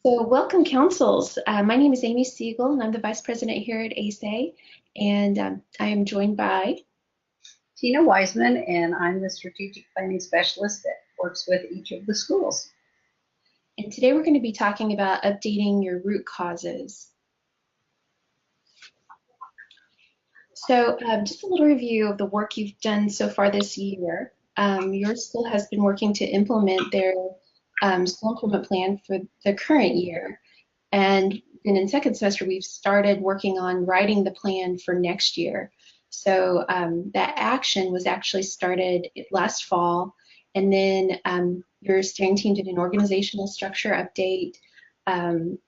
So welcome councils. My name is Amy Siegel and I'm the Vice President here at ASA, and I am joined by, Tina Wiseman, and I'm the strategic planning specialist that works with each of the schools. and today we're going to be talking about updating your root causes. So just a little review of the work you've done so far this year. Your school has been working to implement their school improvement plan for the current year. And then in second semester, we've started working on writing the plan for next year. So that action was actually started last fall. And then your steering team did an organizational structure update.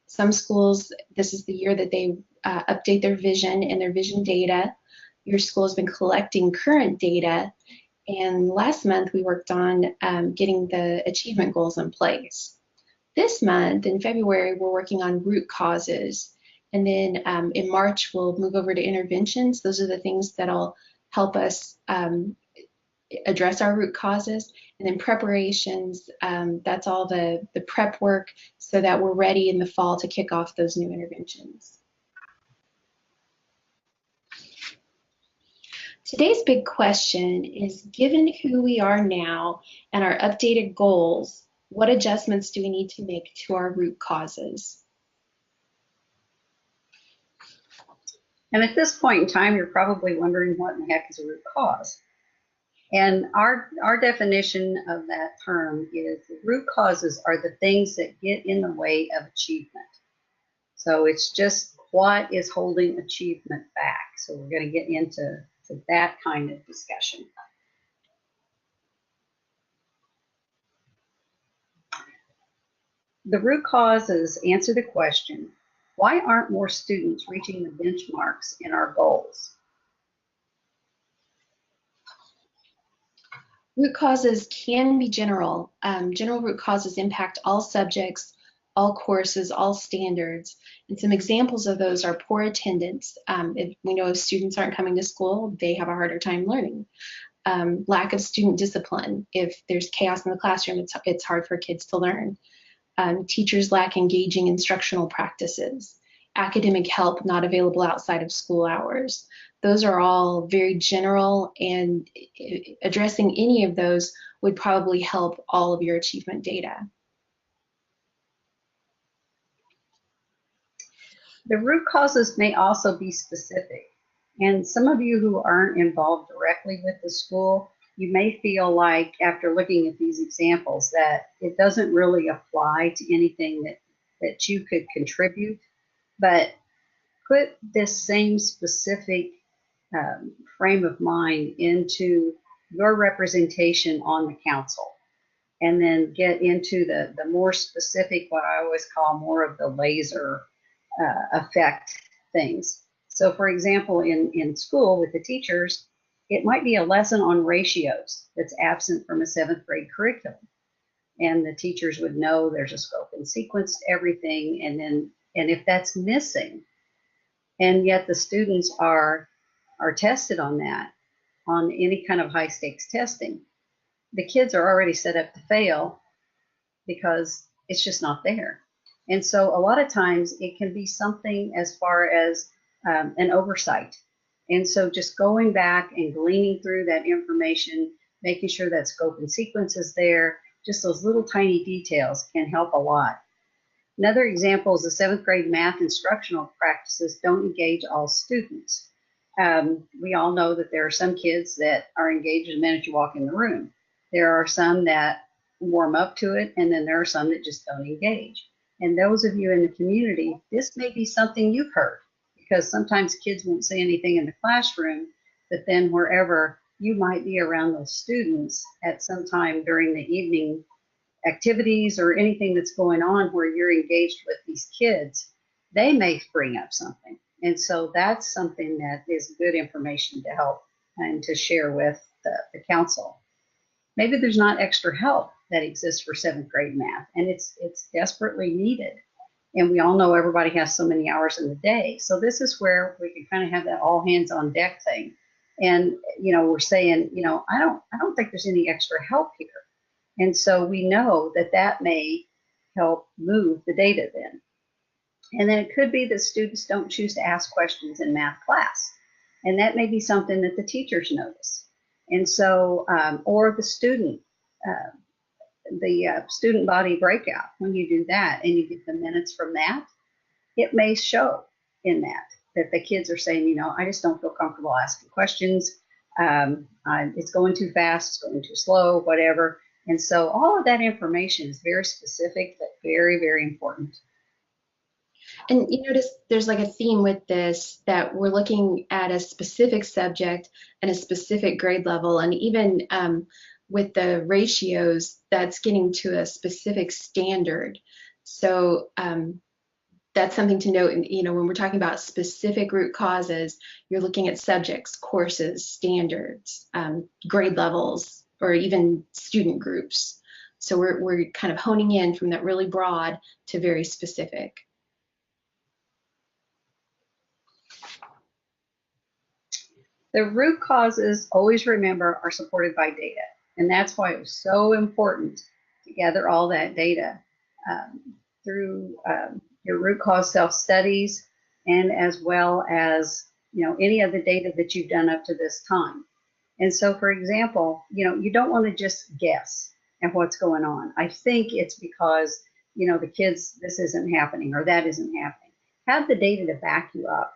Some schools, this is the year that they update their vision and their vision data. Your school has been collecting current data. And last month, we worked on getting the achievement goals in place. This month, in February, we're working on root causes. And then in March, we'll move over to interventions. Those are the things that'll help us address our root causes. And then preparations, that's all the prep work so that we're ready in the fall to kick off those new interventions. Today's big question is, given who we are now and our updated goals, what adjustments do we need to make to our root causes? And at this point in time, you're probably wondering what in the heck is a root cause. And our definition of that term is the root causes are the things that get in the way of achievement. So it's just what is holding achievement back. So we're going to get into that kind of discussion. The root causes answer the question, why aren't more students reaching the benchmarks in our goals? Root causes can be general. General root causes impact all subjects, all courses, all standards. And some examples of those are poor attendance. If we know if students aren't coming to school, they have a harder time learning. Lack of student discipline. If there's chaos in the classroom, it's hard for kids to learn. Teachers lack engaging instructional practices. Academic help not available outside of school hours. Those are all very general, and addressing any of those would probably help all of your achievement data. The root causes may also be specific. And some of you who aren't involved directly with the school, you may feel like after looking at these examples that it doesn't really apply to anything that you could contribute. But put this same specific frame of mind into your representation on the council, and then get into the more specific, what I always call more of the laser effect things. So for example, in school with the teachers, it might be a lesson on ratios that's absent from a 7th grade curriculum. And the teachers would know there's a scope and sequence to everything. And if that's missing, and yet the students are tested on that, on any kind of high stakes testing, the kids are already set up to fail because it's just not there. And so a lot of times it can be something as far as an oversight. And so just going back and gleaning through that information, making sure that scope and sequence is there, just those little tiny details can help a lot. Another example is the 7th grade math instructional practices don't engage all students. We all know that there are some kids that are engaged the minute you walk in the room. There are some that warm up to it, and then there are some that just don't engage. And those of you in the community, this may be something you've heard, because sometimes kids won't say anything in the classroom, but then wherever you might be around those students at some time during the evening activities or anything that's going on where you're engaged with these kids, they may bring up something. And so that's something that is good information to help and to share with the council. Maybe there's not extra help that exists for 7th grade math, and it's desperately needed. And we all know everybody has so many hours in the day. So this is where we can kind of have that all hands on deck thing. And, we're saying, I don't think there's any extra help here. And so we know that may help move the data then. And then it could be that students don't choose to ask questions in math class. And that may be something that the teachers notice. And so, or the student body breakout, when you do that and you get the minutes from that, it may show in that the kids are saying, I just don't feel comfortable asking questions. It's going too fast, it's going too slow, whatever. And so all of that information is very specific, but very, very important. And you notice there's like a theme with this that we're looking at a specific subject and a specific grade level, and even with the ratios, that's getting to a specific standard. So that's something to note. And when we're talking about specific root causes, you're looking at subjects, courses, standards, grade levels, or even student groups. So we're kind of honing in from that really broad to very specific. The root causes, always remember, are supported by data. And that's why it was so important to gather all that data through your root cause self-studies, and as well as any of the data that you've done up to this time. And so, for example, you don't want to just guess at what's going on. I think it's because the kids, this isn't happening or that isn't happening. Have the data to back you up.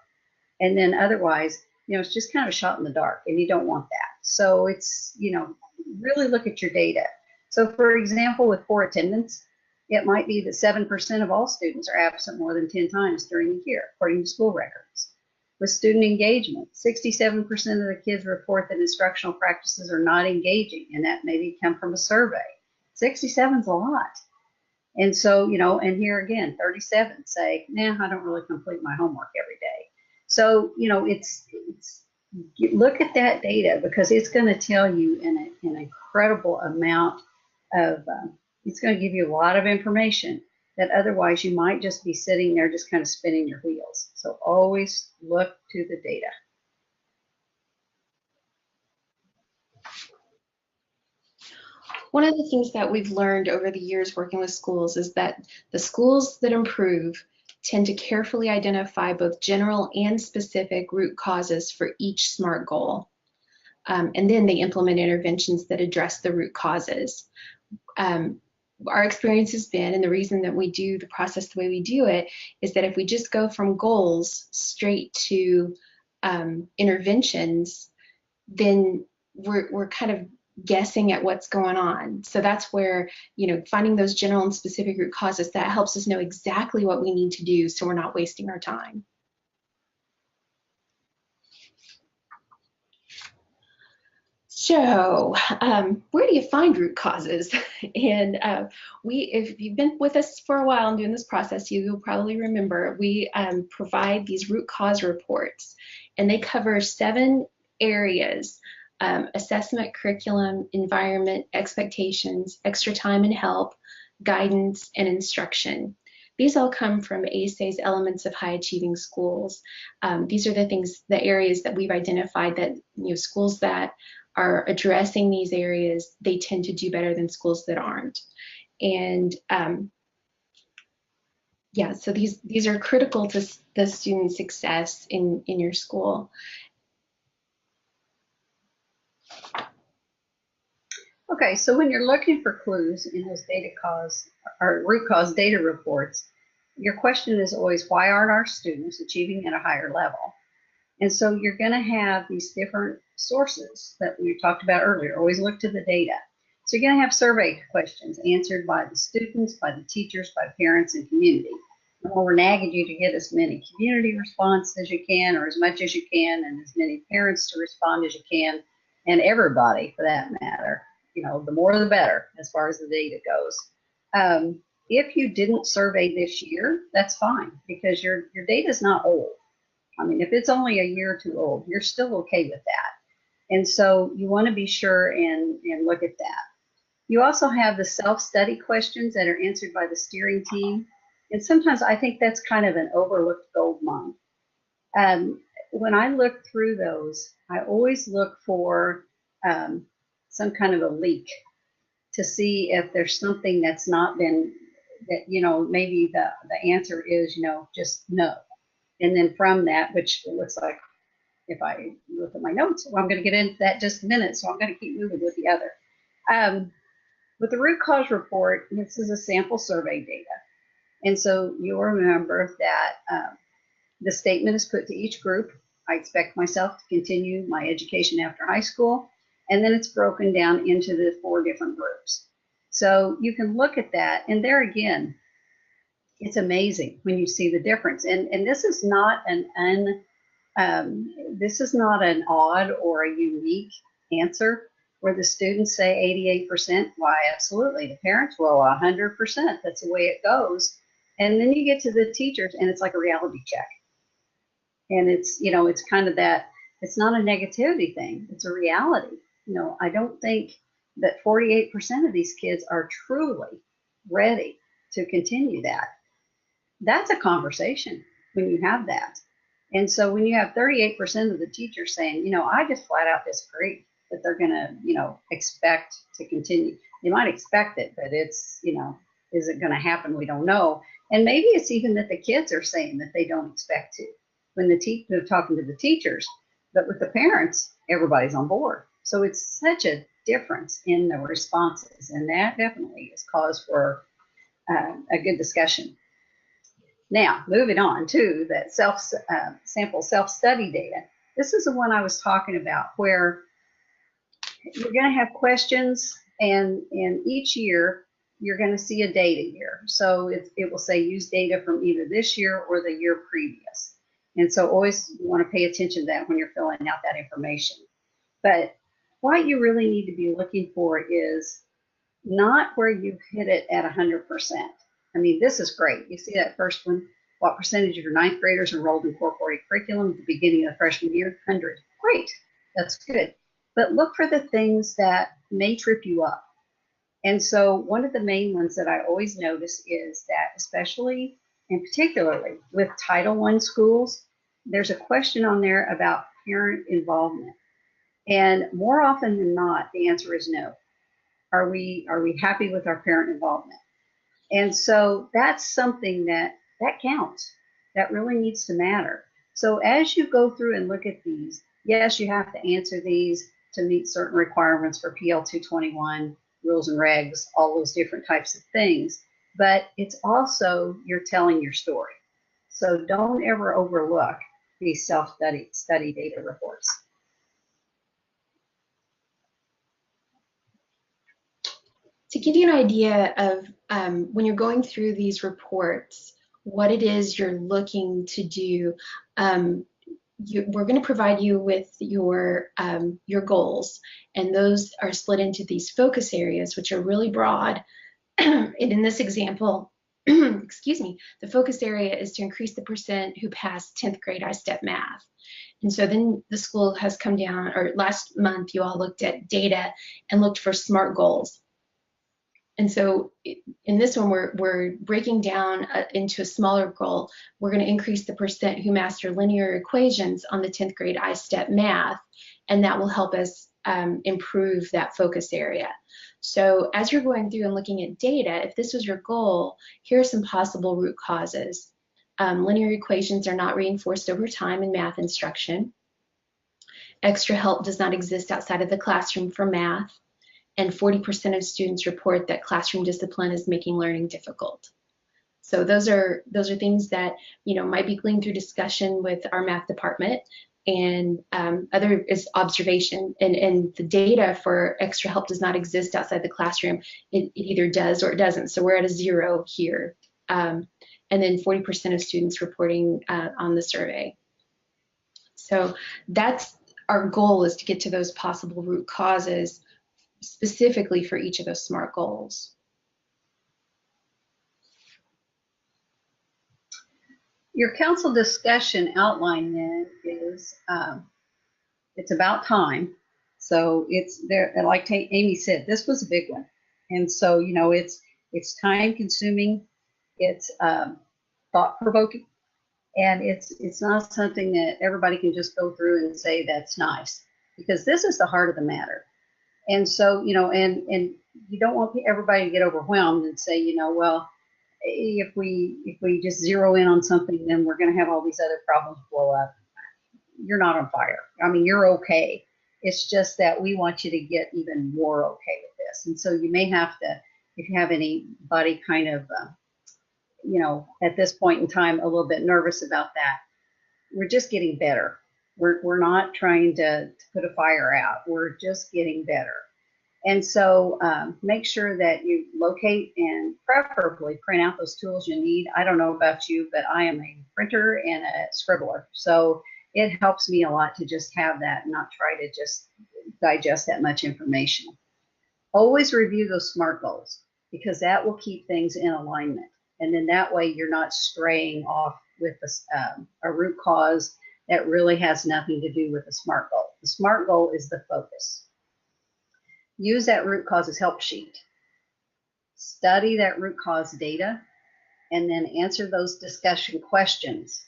And then otherwise, it's just kind of a shot in the dark, and you don't want that. So it's, really look at your data. So for example, with poor attendance, it might be that 7% of all students are absent more than 10 times during the year, according to school records. With student engagement, 67% of the kids report that instructional practices are not engaging, and that maybe come from a survey. 67 is a lot. And so, and here again, 37 say, nah, I don't really complete my homework every day. So, it's look at that data, because it's going to tell you an incredible amount of, it's going to give you a lot of information that otherwise you might just be sitting there just kind of spinning your wheels. So always look to the data. One of the things that we've learned over the years working with schools is that the schools that improve tend to carefully identify both general and specific root causes for each SMART goal. And then they implement interventions that address the root causes. Our experience has been, and the reason that we do the process the way we do it, is that if we just go from goals straight to interventions, then we're kind of guessing at what's going on. So that's where, finding those general and specific root causes, that helps us know exactly what we need to do so we're not wasting our time. So, where do you find root causes? And if you've been with us for a while and doing this process, you'll probably remember we provide these root cause reports, and they cover 7 areas: assessment, curriculum, environment, expectations, extra time and help, guidance, and instruction. These all come from ASA's Elements of High Achieving Schools. These are the areas that we've identified that schools that are addressing these areas, they tend to do better than schools that aren't. And yeah, so these are critical to the student success in your school. Okay, so when you're looking for clues in those data cause or root cause data reports, your question is always, why aren't our students achieving at a higher level? And so you're going to have these different sources that we talked about earlier. Always look to the data. So you're going to have survey questions answered by the students, by the teachers, by parents, and community. And we're nagging you to get as many community responses as you can, or as much as you can, and as many parents to respond as you can, and everybody for that matter. The more the better as far as the data goes. If you didn't survey this year, that's fine, because your data is not old. I mean, if it's only a year or two old, you're still okay with that. And so you want to be sure and look at that. You also have the self-study questions that are answered by the steering team. And sometimes I think that's kind of an overlooked gold mine. When I look through those, I always look for some kind of a leak to see if there's something that's not been that, maybe the answer is, just no. And then from that, which it looks like if I look at my notes, well, I'm going to get into that just a minute, so I'm going to keep moving with the other. With the root cause report, this is a sample survey data. And so you'll remember that the statement is put to each group. I expect myself to continue my education after high school. And then it's broken down into the 4 different groups. So you can look at that. And there again, it's amazing when you see the difference. And this is not this is not an odd or a unique answer where the students say 88%. Why, absolutely. The parents, well, 100%. That's the way it goes. And then you get to the teachers, and it's like a reality check. And it's kind of that, it's not a negativity thing. It's a reality. I don't think that 48% of these kids are truly ready to continue that. That's a conversation when you have that. And so when you have 38% of the teachers saying, I just flat out disagree that they're going to, expect to continue. They might expect it, but it's, is it going to happen? We don't know. And maybe it's even that the kids are saying that they don't expect to when they're talking to the teachers, but with the parents, everybody's on board. So it's such a difference in the responses. And that definitely is cause for a good discussion. Now, moving on to that sample self-study data. This is the one I was talking about where you're going to have questions, and each year you're going to see a data year. So it will say use data from either this year or the year previous. And so always you want to pay attention to that when you're filling out that information. But what you really need to be looking for is not where you've hit it at 100%. I mean, this is great. You see that first one? What percentage of your 9th graders enrolled in core curriculum at the beginning of the freshman year? 100. Great. That's good. But look for the things that may trip you up. And so one of the main ones that I always notice is that, especially and particularly with Title I schools, there's a question on there about parent involvement. And more often than not, the answer is no. Are we happy with our parent involvement? And so that's something that counts. That really needs to matter. So as you go through and look at these, yes, you have to answer these to meet certain requirements for PL 221, rules and regs, all those different types of things. But it's also you're telling your story. So don't ever overlook these self-study data reports. To give you an idea of when you're going through these reports, what it is you're looking to do, we're going to provide you with your goals, and those are split into these focus areas, which are really broad. And in this example, excuse me, the focus area is to increase the percent who pass 10th grade I-STEP math. And so then the school has come down, or last month you all looked at data and looked for SMART goals. And so in this one, we're breaking down into a smaller goal. We're going to increase the percent who master linear equations on the 10th grade I-STEP math, and that will help us improve that focus area. So as you're going through and looking at data, if this was your goal, here are some possible root causes. Linear equations are not reinforced over time in math instruction. Extra help does not exist outside of the classroom for math. And 40% of students report that classroom discipline is making learning difficult. So those are things that might be gleaned through discussion with our math department, and other is observation. And the data for extra help does not exist outside the classroom. It either does or it doesn't. So we're at a 0 here. And then 40% of students reporting on the survey. So that's our goal, is to get to those possible root causes specifically for each of those SMART goals. Your council discussion outline then is, it's about time. So it's there, like Amy said, this was a big one. And so, it's time consuming, it's thought provoking, and it's not something that everybody can just go through and say, that's nice, because this is the heart of the matter. And so, and you don't want everybody to get overwhelmed and say, well, if we just zero in on something, then we're going to have all these other problems blow up. You're not on fire. I mean, you're okay. It's just that we want you to get even more okay with this. And so you may have to, if you have anybody kind of, at this point in time, a little bit nervous about that, we're just getting better. We're not trying to put a fire out. We're just getting better. And so make sure that you locate and preferably print out those tools you need. I don't know about you, but I am a printer and a scribbler. So it helps me a lot to just have that and not try to just digest that much information. Always review those SMART goals because that will keep things in alignment. And then that way you're not straying off with a root cause that really has nothing to do with the SMART goal. The SMART goal is the focus. Use that root causes help sheet. Study that root cause data and then answer those discussion questions.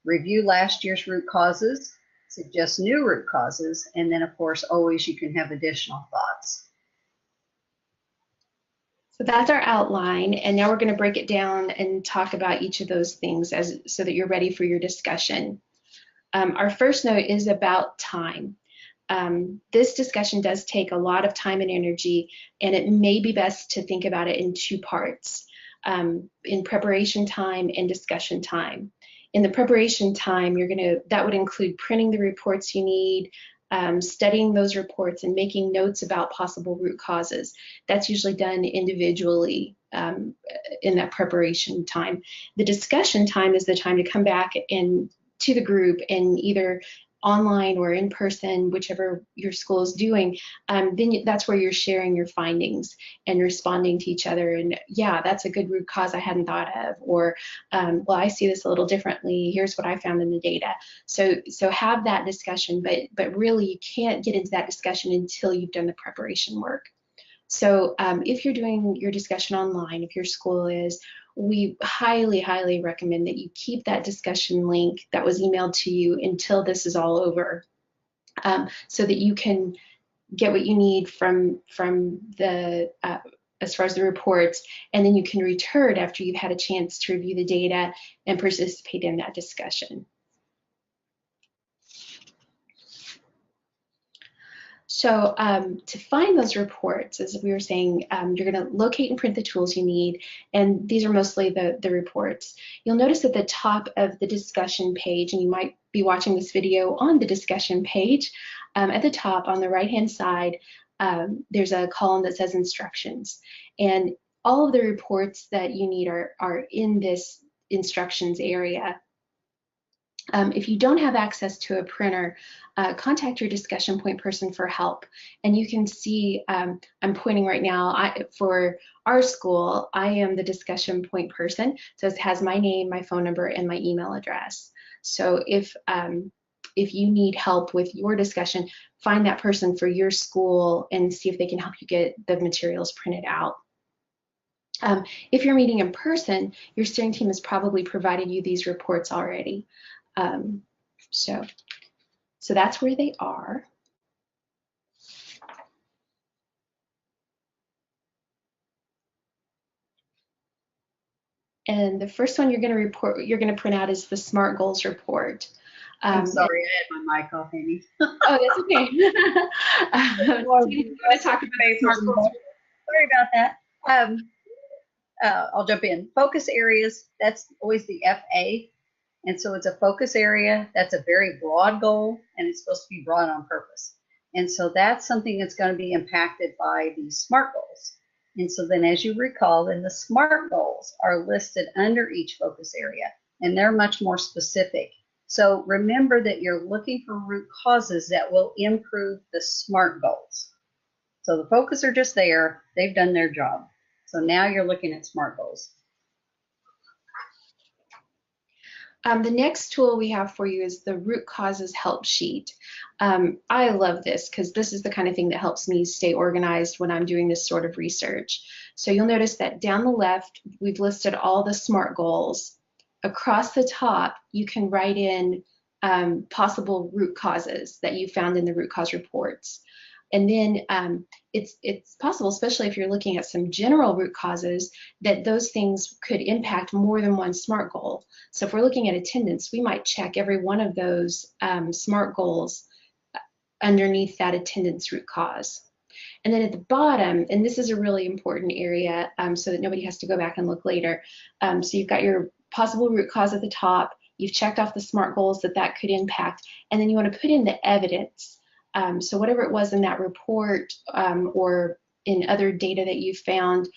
Review last year's root causes, suggest new root causes, and then of course always you can have additional thoughts. So that's our outline, and now we're going to break it down and talk about each of those things so that you're ready for your discussion. Our first note is about time. This discussion does take a lot of time and energy, and it may be best to think about it in two parts, in preparation time and discussion time. In the preparation time, that would include printing the reports you need, studying those reports and making notes about possible root causes. That's usually done individually in that preparation time. The discussion time is the time to come back to the group and either online or in person, whichever your school is doing, then that's where you're sharing your findings and responding to each other. And yeah, that's a good root cause I hadn't thought of, or well, I see this a little differently. Here's what I found in the data. So have that discussion, but really you can't get into that discussion until you've done the preparation work. So if you're doing your discussion online, if your school is, we highly, highly recommend that you keep that discussion link that was emailed to you until this is all over, so that you can get what you need from the as far as the reports, and then you can return after you've had a chance to review the data and participate in that discussion. So to find those reports, as we were saying, you're going to locate and print the tools you need, and these are mostly the reports. You'll notice at the top of the discussion page, and you might be watching this video on the discussion page, at the top on the right-hand side, there's a column that says instructions, and all of the reports that you need are in this instructions area. If you don't have access to a printer, contact your discussion point person for help. And you can see, I'm pointing right now, for our school, I am the discussion point person. So it has my name, my phone number, and my email address. So if you need help with your discussion, find that person for your school and see if they can help you get the materials printed out. If you're meeting in person, your steering team has probably provided you these reports already. So that's where they are. And the first one you're going to print out is the SMART Goals report. I'm sorry, I had my mic off, Amy. Oh, that's okay. You want to talk about SMART Goals? Sorry about that. I'll jump in. Focus areas, that's always the FA. And so it's a focus area. That's a very broad goal, and it's supposed to be broad on purpose. And so that's something that's going to be impacted by the SMART goals. And so then, as you recall, then the SMART goals are listed under each focus area, and they're much more specific. So remember that you're looking for root causes that will improve the SMART goals. So the focus are just there. They've done their job. So now you're looking at SMART goals. The next tool we have for you is the root causes help sheet. I love this because this is the kind of thing that helps me stay organized when I'm doing this sort of research. So you'll notice that down the left, we've listed all the SMART goals. Across the top, you can write in possible root causes that you found in the root cause reports. And then it's possible, especially if you're looking at some general root causes, that those things could impact more than one SMART goal. So if we're looking at attendance, we might check every one of those SMART goals underneath that attendance root cause. And then at the bottom, and this is a really important area so that nobody has to go back and look later. So you've got your possible root cause at the top. You've checked off the SMART goals that could impact, and then you want to put in the evidence. So whatever it was in that report or in other data that you found,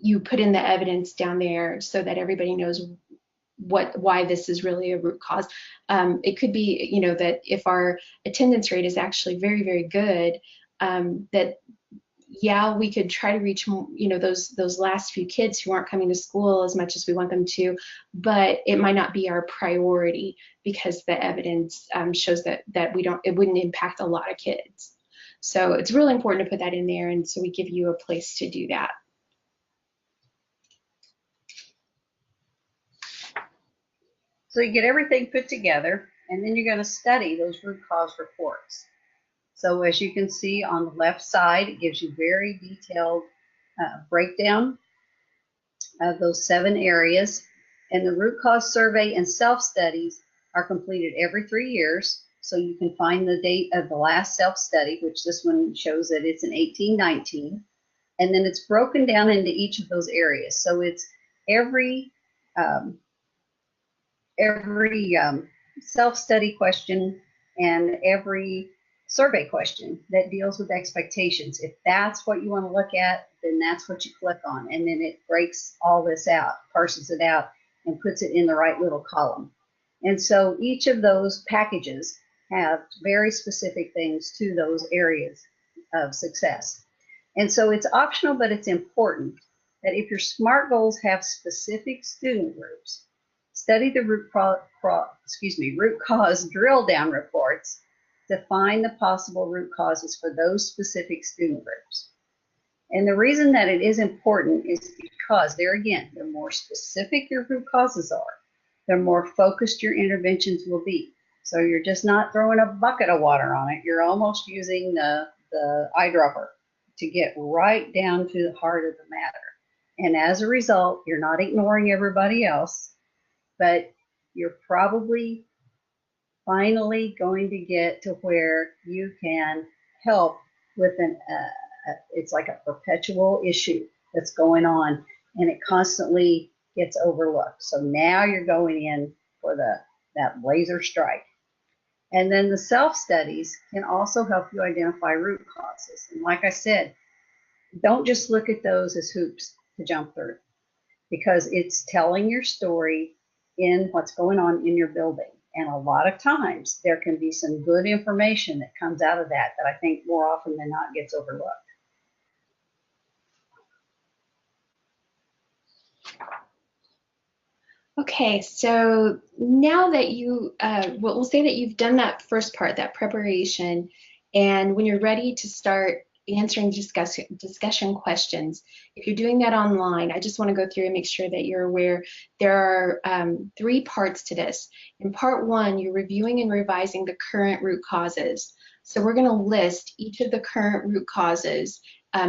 you put in the evidence down there so that everybody knows why this is really a root cause. It could be, that if our attendance rate is actually very, very good, that yeah, we could try to reach, those last few kids who aren't coming to school as much as we want them to, but it might not be our priority because the evidence shows that it wouldn't impact a lot of kids. So it's really important to put that in there, and so we give you a place to do that. So you get everything put together, and then you're going to study those root cause reports. So as you can see on the left side, it gives you very detailed breakdown of those 7 areas. And the root cause survey and self-studies are completed every 3 years. So you can find the date of the last self-study, which this one shows that it's in 1819. And then it's broken down into each of those areas. So it's every self-study question and every survey question that deals with expectations. If that's what you want to look at, then that's what you click on. And then it breaks all this out, parses it out, and puts it in the right little column. And so each of those packages have very specific things to those areas of success. And so it's optional, but it's important that if your SMART goals have specific student groups, study the root cause drill down reports to find the possible root causes for those specific student groups. And the reason that it is important is because there again, the more specific your root causes are, the more focused your interventions will be. So you're just not throwing a bucket of water on it. You're almost using the eyedropper to get right down to the heart of the matter. And as a result, you're not ignoring everybody else, but you're probably finally going to get to where you can help with it's like a perpetual issue that's going on, and it constantly gets overlooked. So now you're going in for that laser strike. And then the self-studies can also help you identify root causes. And like I said, don't just look at those as hoops to jump through, because it's telling your story in what's going on in your building. And a lot of times there can be some good information that comes out of that I think more often than not gets overlooked. Okay, so now that we'll say that you've done that first part, that preparation, and when you're ready to start answering discussion questions, if you're doing that online, I just want to go through and make sure that you're aware there are 3 parts to this. In part 1, you're reviewing and revising the current root causes. So we're going to list each of the current root causes.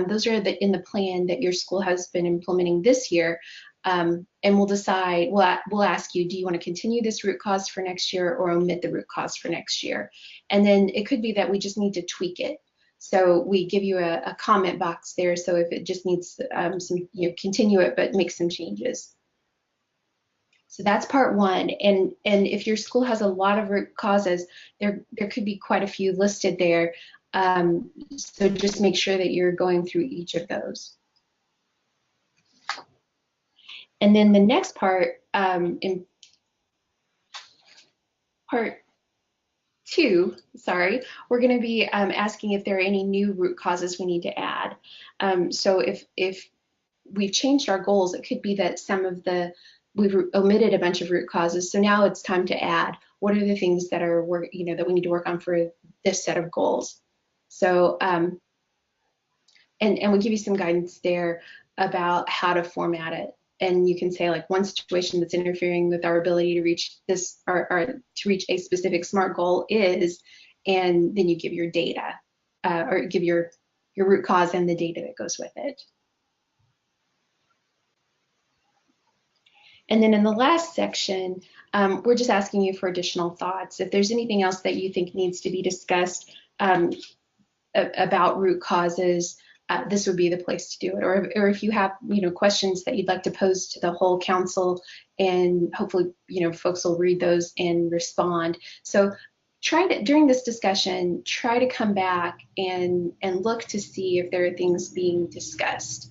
Those are in the plan that your school has been implementing this year. And we'll decide, we'll ask you, do you want to continue this root cause for next year or omit the root cause for next year? And then it could be that we just need to tweak it. So we give you a comment box there. So if it just needs some, continue it, but make some changes. So that's part 1. And if your school has a lot of root causes, there could be quite a few listed there. So just make sure that you're going through each of those. And then the next part, in part 2, we're going to be asking if there are any new root causes we need to add. So if we've changed our goals, it could be that we've omitted a bunch of root causes. So now it's time to add. What are the things that that we need to work on for this set of goals? So and we'll give you some guidance there about how to format it. And you can say, like, one situation that's interfering with our ability to reach this or to reach a specific SMART goal is, and then you give your data or give your root cause and the data that goes with it. And then in the last section, we're just asking you for additional thoughts. If there's anything else that you think needs to be discussed about root causes, this would be the place to do it. Or if you have, questions that you'd like to pose to the whole council, and hopefully, folks will read those and respond. So try to, during this discussion, try to come back and look to see if there are things being discussed.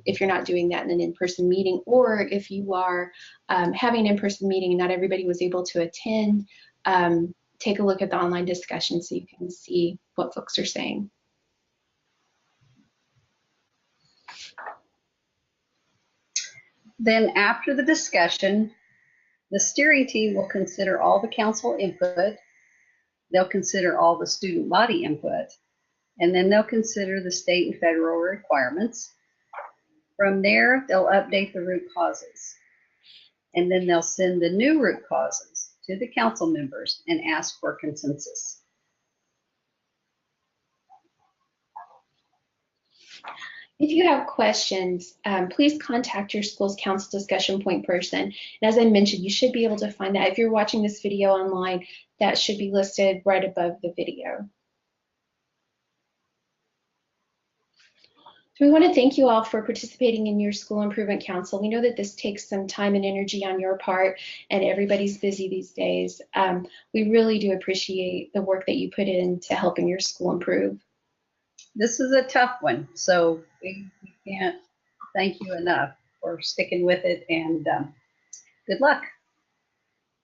If you're not doing that in an in-person meeting, or if you are having an in-person meeting and not everybody was able to attend, take a look at the online discussion so you can see what folks are saying. Then after the discussion, the steering team will consider all the council input. They'll consider all the student body input, and then they'll consider the state and federal requirements. From there, they'll update the root causes, and then they'll send the new root causes to the council members and ask for consensus. If you have questions, please contact your school's council discussion point person. And as I mentioned, you should be able to find that. If you're watching this video online, that should be listed right above the video. So we want to thank you all for participating in your School Improvement Council. We know that this takes some time and energy on your part, and everybody's busy these days. We really do appreciate the work that you put into helping your school improve. This is a tough one, so we can't thank you enough for sticking with it, and good luck.